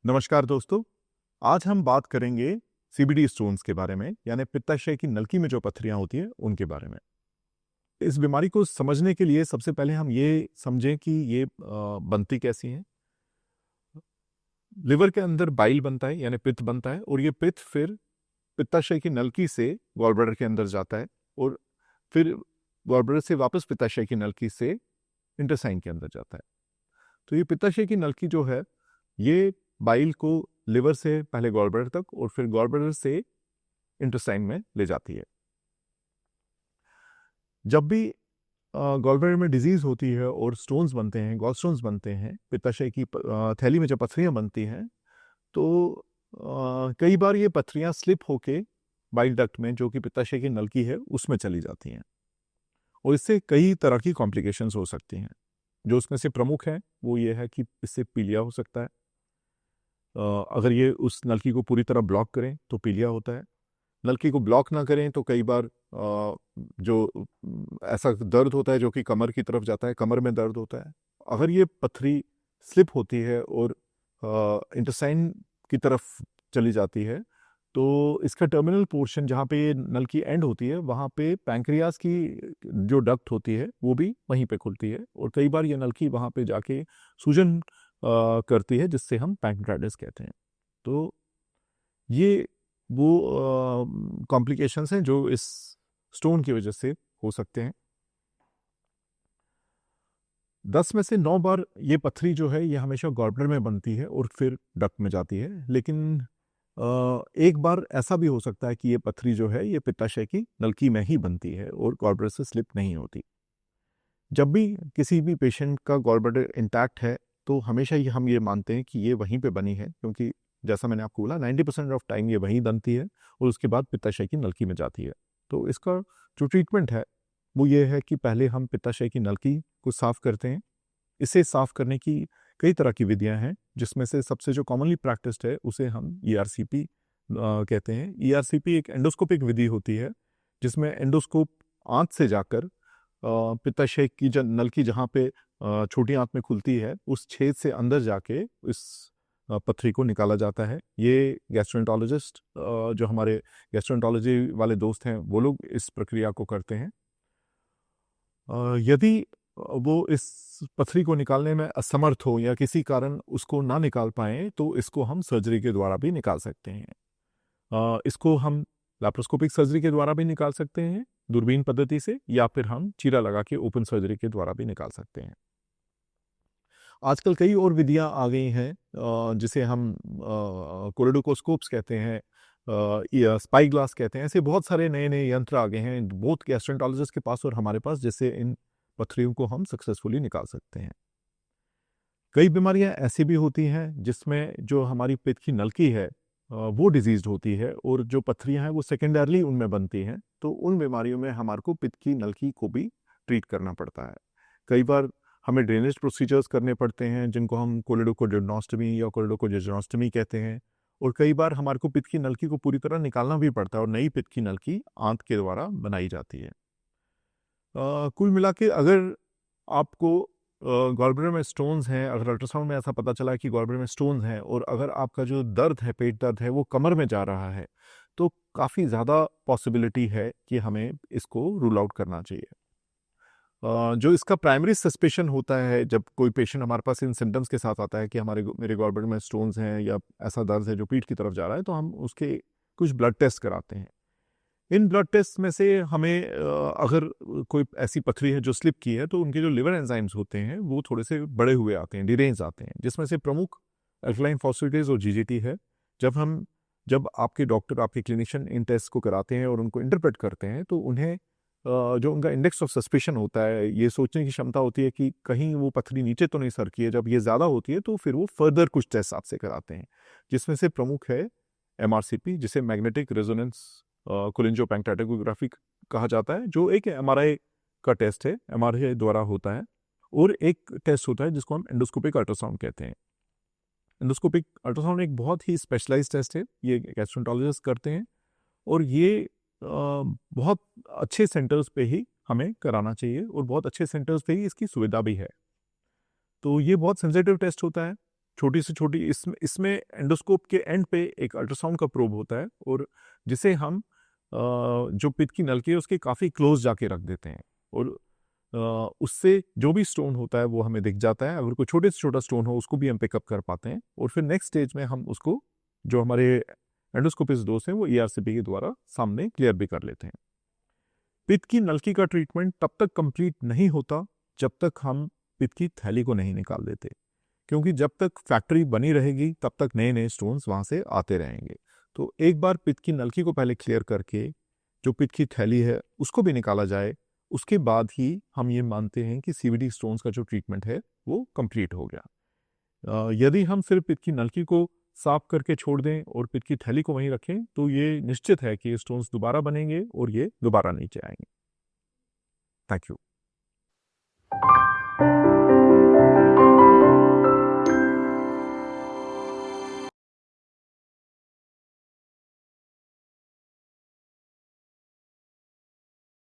नमस्कार दोस्तों, आज हम बात करेंगे सीबीडी स्टोन्स के बारे में, यानी पित्ताशय की नलकी में जो पत्थरियां होती हैं उनके बारे में। इस बीमारी को समझने के लिए सबसे पहले हम ये समझें कि ये बनती कैसी हैं। लिवर के अंदर बाइल बनता है यानी पित्त बनता है, और ये पित्त फिर पित्ताशय की नलकी से गॉल ब्लैडर के अंदर जाता है, और फिर गॉल ब्लैडर से वापस पित्ताशय की नलकी से इंटेस्टाइन के अंदर जाता है। तो ये पित्ताशय की नलकी जो है, ये बाइल को लिवर से पहले गॉल ब्लैडर तक और फिर गॉल ब्लैडर से इंटेस्टाइन में ले जाती है। जब भी गॉल ब्लैडर में डिजीज होती है और स्टोन्स बनते हैं, गॉल स्टोन्स बनते हैं, पित्ताशय की थैली में जब पथरियां बनती हैं, तो कई बार ये पथरियां स्लिप होके बाइल डक्ट में, जो कि पित्ताशय की नलकी है, उसमें चली जाती हैं, और इससे कई तरह की कॉम्प्लिकेशंस हो सकती हैं। जो उसमें से प्रमुख है वो ये है कि इससे पीलिया हो सकता है। अगर ये उस नलकी को पूरी तरह ब्लॉक करें तो पीलिया होता है। नलकी को ब्लॉक ना करें तो कई बार जो ऐसा दर्द होता है जो कि कमर की तरफ जाता है, कमर में दर्द होता है। अगर ये पथरी स्लिप होती है और इंटेस्टाइन की तरफ चली जाती है, तो इसका टर्मिनल पोर्शन जहाँ पे ये नलकी एंड होती है, वहाँ पे पैंक्रियाज की जो डक्ट होती है वो भी वहीं पे खुलती है, और कई बार ये नलकी वहाँ पे जाके सूजन करती है, जिससे हम पैंक्रेटिस कहते हैं। तो ये वो कॉम्प्लिकेशंस हैं जो इस स्टोन की वजह से हो सकते हैं। 10 में से 9 बार ये पथरी जो है ये हमेशा गॉलब्लैडर में बनती है और फिर डक्ट में जाती है, लेकिन एक बार ऐसा भी हो सकता है कि ये पथरी जो है ये पित्ताशय की नलकी में ही बनती है और गॉलब्लैडर से स्लिप नहीं होती। जब भी किसी भी पेशेंट का गॉलब्लैडर इंटैक्ट है, तो हमेशा ही हम ये मानते हैं कि ये वहीं पे बनी है, क्योंकि जैसा मैंने आपको बोला 90% ऑफ टाइम ये वहीं बनती है और उसके बाद पित्ताशय की नलकी में जाती है। तो इसका जो ट्रीटमेंट है वो ये है कि पहले हम पित्ताशय की नलकी को साफ करते हैं। इसे साफ करने की कई तरह की विधियां हैं, जिसमें से सबसे जो कॉमनली प्रैक्टिस्ड है उसे हम ईआरसीपी कहते हैं। ईआरसीपी एक एंडोस्कोपिक विधि होती है, जिसमें एंडोस्कोप आंत से जाकर पित्ताशय की नलकी जहाँ पे छोटी आंत में खुलती है, उस छेद से अंदर जाके इस पथरी को निकाला जाता है। ये गैस्ट्रोएंटरोलॉजिस्ट, जो हमारे गैस्ट्रोएंटरोलॉजी वाले दोस्त हैं, वो लोग इस प्रक्रिया को करते हैं। यदि वो इस पथरी को निकालने में असमर्थ हो या किसी कारण उसको ना निकाल पाए, तो इसको हम सर्जरी के द्वारा भी निकाल सकते हैं। इसको हम लैप्रोस्कोपिक सर्जरी के द्वारा भी निकाल सकते हैं, दूरबीन पद्धति से, या फिर हम चीरा लगा के ओपन सर्जरी के द्वारा भी निकाल सकते हैं। आजकल कई और विधियां आ गई हैं, जिसे हम कोलेडोस्कोप्स कहते हैं, या स्पाई ग्लास कहते हैं। ऐसे बहुत सारे नए नए यंत्र आ गए हैं बहुत गैस्ट्रोएंटरोलॉजिस्ट के पास और हमारे पास, जिससे इन पथरियों को हम सक्सेसफुली निकाल सकते हैं। कई बीमारियां ऐसी भी होती हैं जिसमें जो हमारी पित्त की नलकी है वो डिजीज्ड होती है, और जो पथरियां हैं वो सेकेंडरली उनमें बनती हैं। तो उन बीमारियों में हमारे को पित्त की नलकी को भी ट्रीट करना पड़ता है। कई बार हमें ड्रेनेज प्रोसीजर्स करने पड़ते हैं, जिनको हम कोलेडोकोजेजनोस्टमी या कोलेडोकोजेजनोस्टमी कहते हैं, और कई बार हमारे को पित्त की नलकी को पूरी तरह निकालना भी पड़ता है और नई पित्त की नलकी आंत के द्वारा बनाई जाती है। कुल मिला के अगर आपको गॉलब्लैडर में स्टोन्स हैं, अगर अल्ट्रासाउंड में ऐसा पता चला कि गॉलब्लैडर में स्टोन्स हैं, और अगर आपका जो दर्द है, पेट दर्द है, वो कमर में जा रहा है, तो काफ़ी ज़्यादा पॉसिबिलिटी है कि हमें इसको रूल आउट करना चाहिए। जो इसका प्राइमरी सस्पेशन होता है, जब कोई पेशेंट हमारे पास इन सिम्टम्स के साथ आता है कि मेरे गॉलब्लैडर में स्टोन्स हैं या ऐसा दर्द है जो पीठ की तरफ जा रहा है, तो हम उसके कुछ ब्लड टेस्ट कराते हैं। इन ब्लड टेस्ट में से हमें अगर कोई ऐसी पथरी है जो स्लिप की है, तो उनके जो लिवर एंजाइम्स होते हैं वो थोड़े से बड़े हुए आते हैं, डिरेंज आते हैं, जिसमें से प्रमुख अल्कलाइन फॉस्फेटेज और जीजीटी है। जब आपके डॉक्टर, आपके क्लिनिशियन इन टेस्ट को कराते हैं और उनको इंटरप्रेट करते हैं, तो उन्हें जो उनका इंडेक्स ऑफ सस्पिशन होता है, ये सोचने की क्षमता होती है कि कहीं वो पथरी नीचे तो नहीं सरकी है। जब ये ज़्यादा होती है तो फिर वो फर्दर कुछ टेस्ट आपसे कराते हैं, जिसमें से प्रमुख है एमआरसीपी, जिसे मैग्नेटिक रेजोनेंस कोलिंजोपैंक्टाटोग्राफी कहा जाता है, जो एक एमआरआई का टेस्ट है, एमआरआई द्वारा होता है। और एक टेस्ट होता है जिसको हम एंडोस्कोपिक अल्ट्रासाउंड कहते हैं। एंडोस्कोपिक अल्ट्रासाउंड एक बहुत ही स्पेशलाइज्ड टेस्ट है, ये गैस्ट्रोएंटरोलॉजिस्ट करते हैं, और ये बहुत अच्छे सेंटर्स पे ही हमें कराना चाहिए, और बहुत अच्छे सेंटर्स पे ही इसकी सुविधा भी है। तो ये बहुत सेंसिटिव टेस्ट होता है, छोटी से छोटी इसमें एंडोस्कोप के एंड पे एक अल्ट्रासाउंड का प्रोब होता है, और जिसे हम जो पित्त की नलकी है उसके काफ़ी क्लोज जाके रख देते हैं, और उससे जो भी स्टोन होता है वो हमें दिख जाता है। अगर कोई छोटे से छोटा स्टोन हो उसको भी हम पिकअप कर पाते हैं, और फिर नेक्स्ट स्टेज में हम उसको, जो हमारे एंडोस्कोपिस्ट दोस्त हैं, वो ईआरसीपी के द्वारा सामने क्लियर भी कर लेते हैं। पित्त की नलकी का ट्रीटमेंट तब तक कंप्लीट नहीं होता जब तक हम पित्त की थैली को नहीं निकाल देते, क्योंकि जब तक फैक्ट्री बनी रहेगी तब तक नए नए स्टोन्स वहाँ से आते रहेंगे। तो एक बार पित्त की नलकी को पहले क्लियर करके जो पित्त की थैली है उसको भी निकाला जाए, उसके बाद ही हम ये मानते हैं कि सीवीडी स्टोन्स का जो ट्रीटमेंट है वो कंप्लीट हो गया। यदि हम सिर्फ पित्त की नलकी को साफ करके छोड़ दें और पित्त की थैली को वहीं रखें तो ये निश्चित है कि ये स्टोन्स दोबारा बनेंगे और ये दोबारा नीचे आएंगे। Thank you.